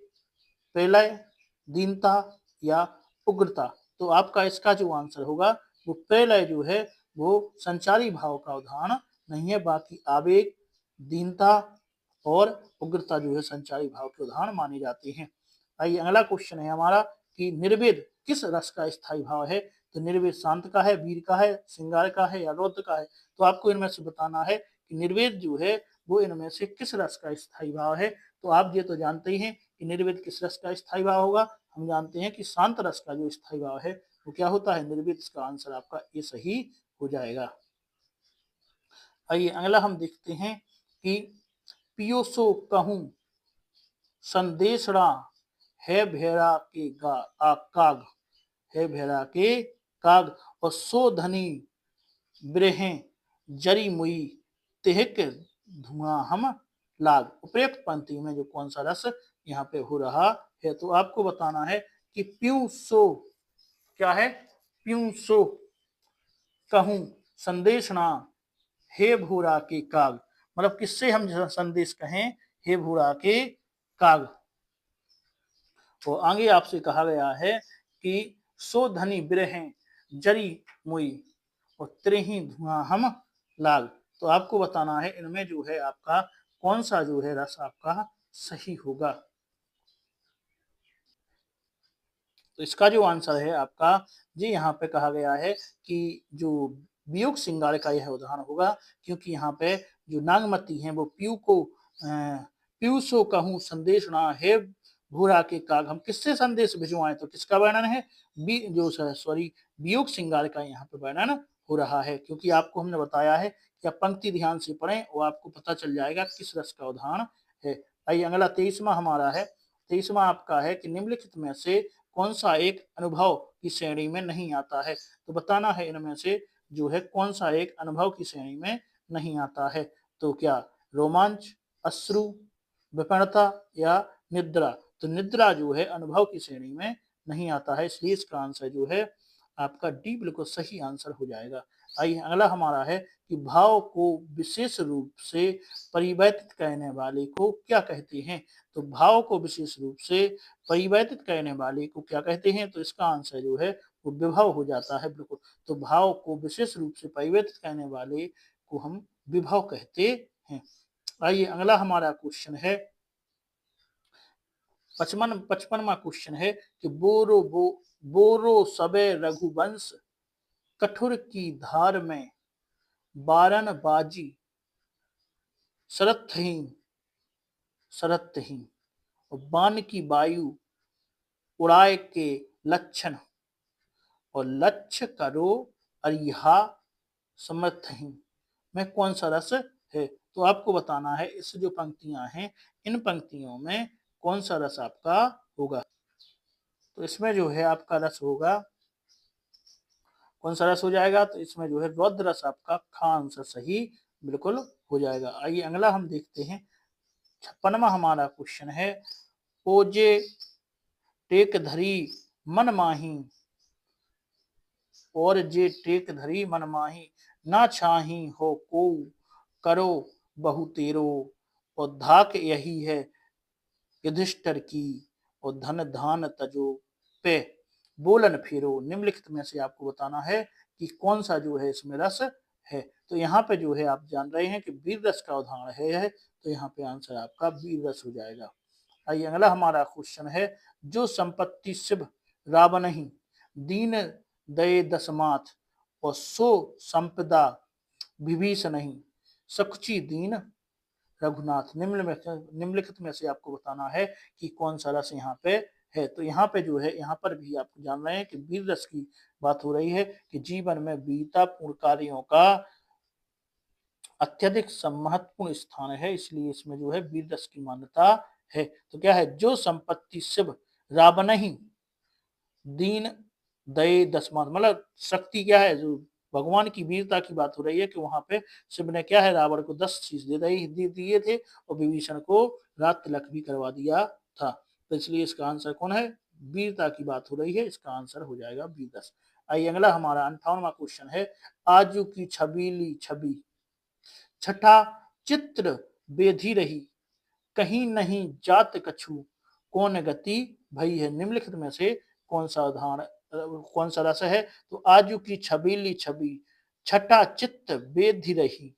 प्रलय, दीनता या उग्रता। तो आपका इसका जो आंसर होगा वो प्रलय जो है वो संचारी भाव का उदाहरण नहीं है। बाकी आवेग, दीनता और उग्रता जो है संचारी भाव के उदाहरण माने जाते हैं। आइए अगला क्वेश्चन है हमारा कि निर्वेद किस रस का स्थायी भाव है। तो निर्वेद शांत का है, वीर का है, श्रृंगार का है या रौद्र का है। तो आपको इनमें से बताना है कि निर्वेद जो है वो इनमें से किस रस का स्थायी भाव है। तो आप ये तो जानते ही हैं कि निर्वेद किस रस का स्थायी भाव होगा। हम जानते हैं कि शांत रस का जो स्थायी भाव है वो क्या होता है, निर्वेद। इसका आंसर आपका ये सही हो जाएगा। आइए अगला हम देखते हैं कि पियो सो कहूं संदेशड़ा है भेड़ा के काग, है भेड़ा के काग और सो धनी ब्रेहें जरी मुई तेहक धुआं हम लाग। उपयुक्त पंक्ति में जो कौन सा रस यहाँ पे हो रहा है। तो आपको बताना है कि प्यू सो क्या है, प्यू सो कहूं संदेशना हे भूरा के काग। मतलब किससे हम संदेश कहें, हे भूरा के काग। तो आगे आपसे कहा गया है कि सो धनी बिरहें जरी मुई और त्रेही धुआं हम लाग। तो आपको बताना है इनमें जो है आपका कौन सा जो है रस आपका सही होगा। तो इसका जो आंसर है आपका जी यहाँ पे कहा गया है कि जो वियोग श्रृंगार का यह उदाहरण होगा, क्योंकि यहाँ पे जो नागमती है वो पीयू सो कहूं संदेश ना है भूरा के काग। हम किससे संदेश भिजवाएं, तो किसका वर्णन है, वियोग श्रृंगार का यहाँ पे वर्णन हो रहा है। क्योंकि आपको हमने बताया है कि आप पंक्ति ध्यान से पढ़ें और आपको पता चल जाएगा किस रस का उदाहरण है। आइए अगला 23वां हमारा है। 23वां आपका है कि निम्नलिखित में से कौन सा एक अनुभव की श्रेणी में नहीं आता है। तो बताना है इनमें से जो है कौन सा एक अनुभव की श्रेणी में नहीं आता है। तो क्या रोमांच, अश्रु, विपन्नता या निद्रा। तो निद्रा जो है अनुभव की श्रेणी में नहीं आता है, इसलिए इसका आंसर जो है आपका डी बिल्कुल सही आंसर हो जाएगा। आइए अगला हमारा है कि भाव को विशेष रूप से परिवर्तित करने वाले को क्या कहते हैं। तो भाव को विशेष रूप से परिवर्तित करने वाले को क्या कहते हैं। तो इसका आंसर जो है वो विभव हो जाता है बिल्कुल। तो भाव को विशेष रूप से परिवर्तित करने वाले को हम विभव कहते हैं। आइए अगला हमारा क्वेश्चन है 55वां क्वेश्चन है कि बोरो सबे रघुवंश कठुर की धार में बारन बाजी शरतहीन और बाण की वायु उड़ाए के लक्षण और लक्ष्य करो अरिहा समर्थहीन में कौन सा रस है। तो आपको बताना है इस जो पंक्तियां हैं इन पंक्तियों में कौन सा रस आपका होगा। तो इसमें जो है आपका रस होगा, कौन सा रस हो जाएगा, तो इसमें जो है रौद्र रस आपका खा आंसर सही बिल्कुल हो जाएगा। आइए अगला हम देखते हैं 56वां हमारा क्वेश्चन है ओजे टेक धरी मन माही और जे टेक धरी मन माही ना छाही हो को करो बहु तेरो और धाक यही है युधिष्ठिर की और धन धान तजो पे बोलन फेरो। निम्नलिखित में से आपको बताना है कि कौन सा जो है इसमें रस है। तो यहाँ पे जो है आप जान रहे हैं कि वीर रस का उदाहरण है, तो यहाँ पे आंसर आपका वीर रस हो जाएगा। आइए अगला हमारा क्वेश्चन है जो संपत्ति शिव रावण ही दीन दये दसमाथ और सो संपदा विभीषण नहीं सकुची दीन रघुनाथ। निम्नलिखित में से आपको बताना है कि कौन सा रस यहाँ पे है। तो यहाँ पे जो है यहाँ पर भी आप जान रहे हैं कि वीर रस की बात हो रही है कि जीवन में वीरतापूर्ण कार्यों का अत्यधिक महत्वपूर्ण स्थान है, इसलिए इसमें जो है वीर रस की मान्यता है। तो क्या है जो संपत्ति शिव रावण ही दीन दये दसमान, मतलब शक्ति क्या है, जो भगवान की वीरता की बात हो रही है कि वहां पे शिव ने क्या है, रावण को 10 चीज दे दिए थे और विभीषण को रात तिलक भी करवा दिया था। तो इसलिए इसका आंसर कौन है, वीरता की बात हो रही है, इसका आंसर हो जाएगा वीर 10। आइए अगला हमारा 58वां क्वेश्चन है, आजू की छबीली छवि छठा चित्र बेधी रही, कहीं नहीं जात कछु कौन गति भई है। निम्नलिखित में से कौन सा उदाहरण कौन सा रस है, तो आजू की छबीली छवि छठा चित्त बेधि रही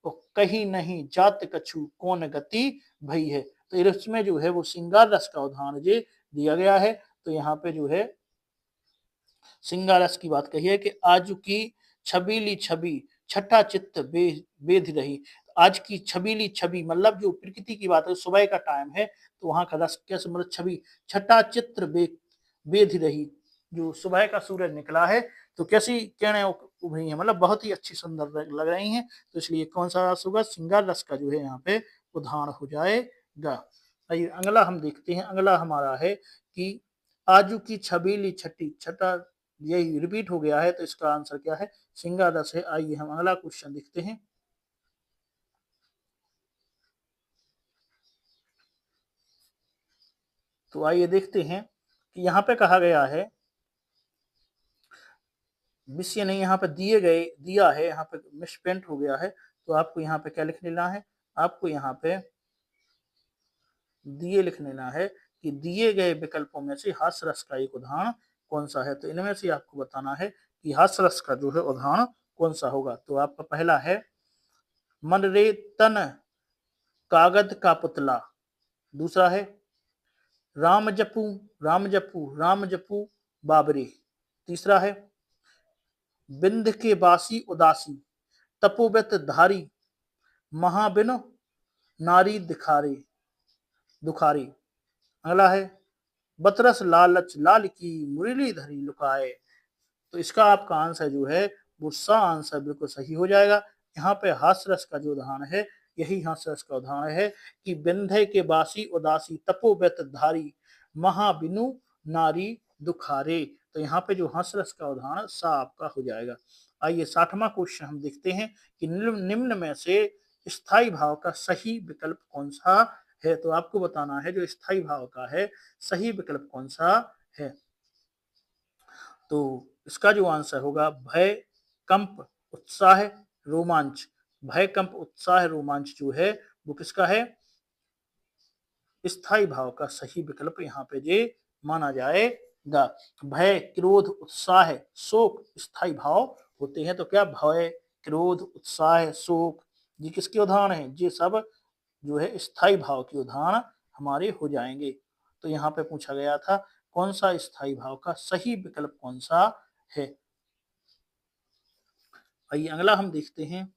और कहीं नहीं जात कछु कौन गति भई है। तो इसमें जो है वो श्रृंगार रस का उदाहरण ये दिया गया है। तो यहाँ पे जो है श्रृंगार रस की बात कही है कि आज की छबीली छवि छठा चित्त बेध रही। आज की छबीली छवि मतलब जो प्रकृति की बात है, सुबह का टाइम है तो वहां का रस कैसे, मतलब छवि छठा चित्र बेध रही, जो सुबह का सूरज निकला है तो कैसी किरणें उभरी हैं, मतलब बहुत ही अच्छी सुंदर लग रही हैं। तो इसलिए कौन सा रस होगा, श्रृंगार रस का जो है यहाँ पे उदाहरण हो जाएगा। आइए अगला हम देखते हैं, अगला हमारा है कि आजू की छबीली छठी छठा, यही रिपीट हो गया है तो इसका आंसर क्या है, श्रृंगार रस है। आइए हम अगला क्वेश्चन देखते हैं। तो आइए देखते हैं कि यहाँ पे कहा गया है, विषय नहीं यहाँ पे दिए गए दिया है, यहाँ पे मिसप्रिंट हो गया है। तो आपको यहाँ पे क्या लिख लेना है, आपको यहाँ पे दिए लिख लेना है कि दिए गए विकल्पों में से हास्य रस का एक उदाहरण कौन सा है। तो इनमें से आपको बताना है कि हास्य रस का जो है उदाहरण कौन सा होगा। तो आपका पहला है मन रे तन कागज का पुतला, दूसरा है राम जपू राम जपू राम जपू बाबरे, तीसरा है बिंद के बासी उदासी तपोव्रत धारी महाबिन नारी दिखारे दुखारी, अगला है बतरस लालच लाल की मुरली धरी लुकाए। तो इसका आपका आंसर जो है वो सा आंसर बिल्कुल सही हो जाएगा। यहाँ पे हास्य रस का जो उदाहरण है, यही हास्य रस का उदाहरण है कि बिंधे के बासी उदासी तपोव्रत धारी महाबिनु नारी दुखारे। तो यहाँ पे जो हास्य रस का उदाहरण सा आपका हो जाएगा। आइए 60वां क्वेश्चन हम देखते हैं कि निम्न में से स्थाई भाव का सही विकल्प कौन सा है। तो आपको बताना है जो स्थाई भाव का है सही विकल्प कौन सा है। तो इसका जो आंसर होगा भय कंप उत्साह रोमांच, भय कंप उत्साह रोमांच जो है वो किसका है, स्थाई भाव का सही विकल्प यहाँ पे ये माना जाएगा। भय क्रोध उत्साह शोक स्थाई भाव होते हैं। तो क्या भय क्रोध उत्साह शोक ये किसके उदाहरण है, ये सब जो है स्थाई भाव के उदाहरण हमारे हो जाएंगे। तो यहाँ पे पूछा गया था कौन सा स्थाई भाव का सही विकल्प कौन सा है। आइए अगला हम देखते हैं,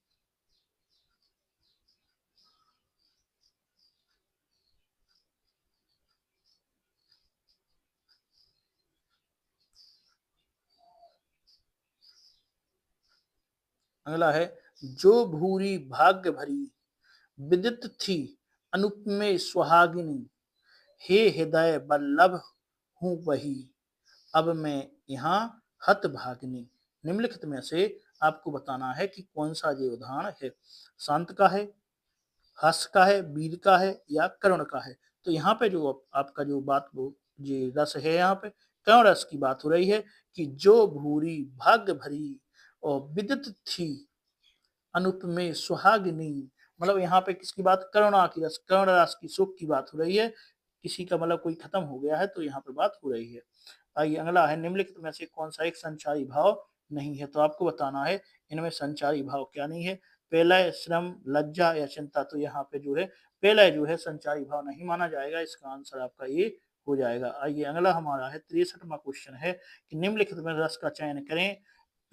अगला है जो भूरी भाग्य भरी विदित थी अनुपमे सुहागिनी हे हृदय बल्लभ हूँ वही अब मैं यहाँ हत भागिनी। निम्नलिखित में से आपको बताना है कि कौन सा ये उदाहरण है, शांत का है, हास्य का है, वीर का है या करुण का है। तो यहाँ पे जो आपका जो बात वो ये रस है, यहाँ पे करुण रस की बात हो रही है कि जो भूरी भाग्य भरी और विदित थी अनुपमे सुहागिनी, मतलब यहाँ पे किसकी बात, करुणा की रस, करुण रस की सुख की बात हो रही है। किसी का मतलब कोई खत्म हो गया है तो यहाँ पे बात हो रही है। आइए अगला है निम्नलिखित में से कौन सा एक संचारी भाव नहीं है। तो आपको बताना है इनमें संचारी भाव क्या नहीं है, पहला है श्रम लज्जा या चिंता। तो यहाँ पे जो है पहला जो है संचारी भाव नहीं माना जाएगा, इसका आंसर आपका ये हो जाएगा। आइए अगला हमारा है 63वां क्वेश्चन है कि निम्नलिखित में रस का चयन करें,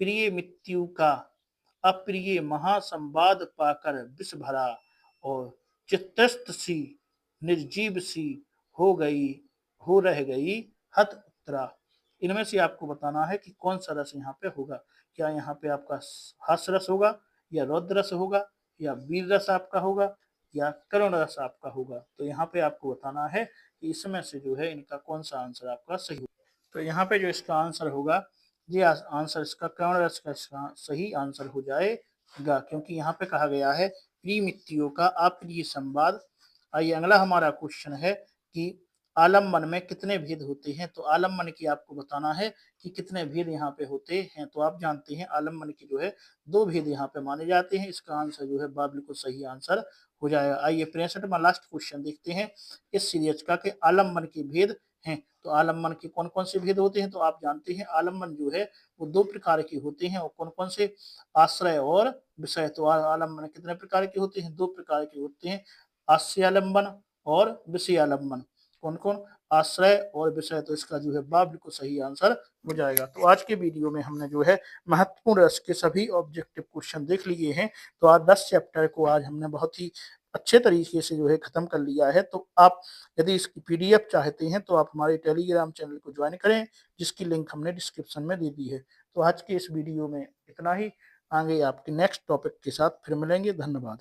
प्रिय मृत्यु का अप्रिय महासंवाद पाकर विष भरा और चित्तस्त सी निर्जीव सी हो गई हो रह गई हत उत्तरा। इनमें से आपको बताना है कि कौन सा रस यहाँ पे होगा, क्या यहाँ पे आपका हास्य रस होगा या रौद्र रस होगा या वीर रस आपका होगा या करुण रस आपका होगा। तो यहाँ पे आपको बताना है कि इसमें से जो है इनका कौन सा आंसर आपका सही होगा। तो यहाँ पे जो इसका आंसर होगा, ये आंसर इसका कर्ण रस का इसका सही आंसर हो जाएगा, क्योंकि यहाँ पे कहा गया है प्रिय मित्रों का अप्रिय संवाद। आइए अगला हमारा क्वेश्चन है कि आलम्बन में कितने भेद होते हैं। तो आलम्बन की आपको बताना है कि कितने भेद यहाँ पे होते हैं। तो आप जानते हैं आलम्बन की जो है 2 भेद यहाँ पे माने जाते हैं। इसका आंसर जो है बिल्कुल सही आंसर हो जाएगा। आइए 65वां लास्ट क्वेश्चन देखते हैं इस सीरीज का कि आलम्बन के भेद हैं। तो आलम्बन के कौन कौन से भेद होते हैं। तो आप जानते हैं आलम्बन जो है वो 2 प्रकार के होते हैं। और कौन कौन से, आश्रय और विषय। तो आलम्बन कितने प्रकार के होते हैं, 2 प्रकार के होते हैं, आश्रयालंबन और विषयालंबन। कौन कौन, आश्रय और विषय। तो इसका जो है बिल्कुल सही आंसर हो जाएगा। तो आज के वीडियो में हमने जो है महत्वपूर्ण रस के सभी ऑब्जेक्टिव क्वेश्चन देख लिए हैं। तो आज 10 चैप्टर को आज हमने बहुत ही अच्छे तरीके से जो है खत्म कर लिया है। तो आप यदि इसकी पीडीएफ चाहते हैं तो आप हमारे टेलीग्राम चैनल को ज्वाइन करें, जिसकी लिंक हमने डिस्क्रिप्शन में दे दी है। तो आज के इस वीडियो में इतना ही। आगे आपके नेक्स्ट टॉपिक के साथ फिर मिलेंगे। धन्यवाद।